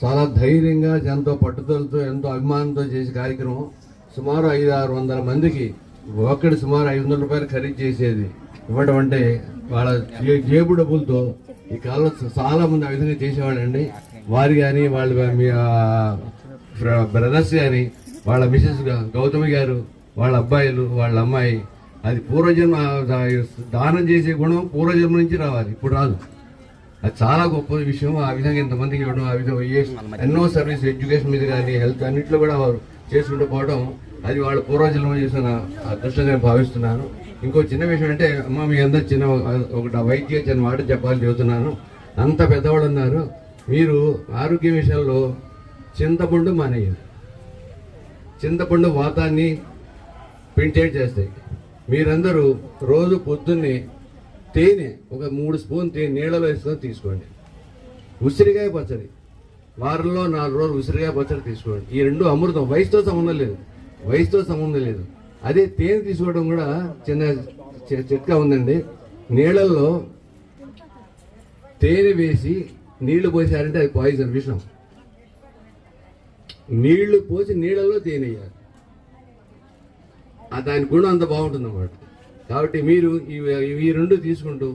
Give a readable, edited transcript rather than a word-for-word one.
చాలా ధైర్యంగా, ఎంతో పట్టుదలతో, ఎంతో అభిమానంతో చేసే కార్యక్రమం. సుమారు 500-600 మందికి ఒక్కడి సుమారు 500 రూపాయలు ఖరీదు చేసేది ఇవ్వడం అంటే వాళ్ళ జేబు డబ్బులతో ఈ కాలంలో చాలా మంది ఆ విధంగా చేసేవాళ్ళండి. వారు కానీ వాళ్ళ బ్రదర్స్ కానీ, వాళ్ళ మిసెస్ గౌతమి గారు, వాళ్ళ అబ్బాయిలు, వాళ్ళ అమ్మాయి, అది పూర్వజన్మ దానం చేసే గుణం పూర్వజన్మ నుంచి రావాలి, ఇప్పుడు రాదు. అది చాలా గొప్ప విషయం. ఆ విధంగా ఇంతమందికి ఇవ్వడం, ఆ విధంగా ఎన్నో సర్వీస్, ఎడ్యుకేషన్ మీద కానీ, హెల్త్ అన్నింటిలో కూడా వారు చేసుకుంటూ పోవడం, అది వాళ్ళ పూర్వజన్మ చేసిన అదృష్టంగా నేను భావిస్తున్నాను. ఇంకో చిన్న విషయం అంటే, అమ్మ మీ అందరూ చిన్న ఒకటి వైద్య చిన్న మాట చెప్పాలని చెబుతున్నాను. అంత పెద్దవాళ్ళు ఉన్నారు, మీరు ఆరోగ్య విషయంలో చింతపండు మానేయాలి. చింతపండు వాతాన్ని పెంచేట్ చేస్తాయి. మీరందరూ రోజు పొద్దున్నే తేనె ఒక 3 స్పూన్ తేనె నీళ్ళలో వేసుకొని తీసుకోండి. ఉసిరికాయ పచ్చడి వారంలో 4 రోజులు ఉసిరికాయ పచ్చడి తీసుకోండి. ఈ రెండు అమృతం. వయసుతో సంబంధం లేదు. అదే తేనె తీసుకోవడం కూడా చిన్న చిట్కా ఉందండి. నీళ్ళల్లో తేనె వేసి నీళ్లు పోసారంటే అది పాయిజన్, విషం. నీళ్లు పోసి నీళ్ళల్లో తేనె వేయాలి, దాని గుణం అంత బాగుంటుంది అన్నమాట. కాబట్టి మీరు ఈ రెండు తీసుకుంటూ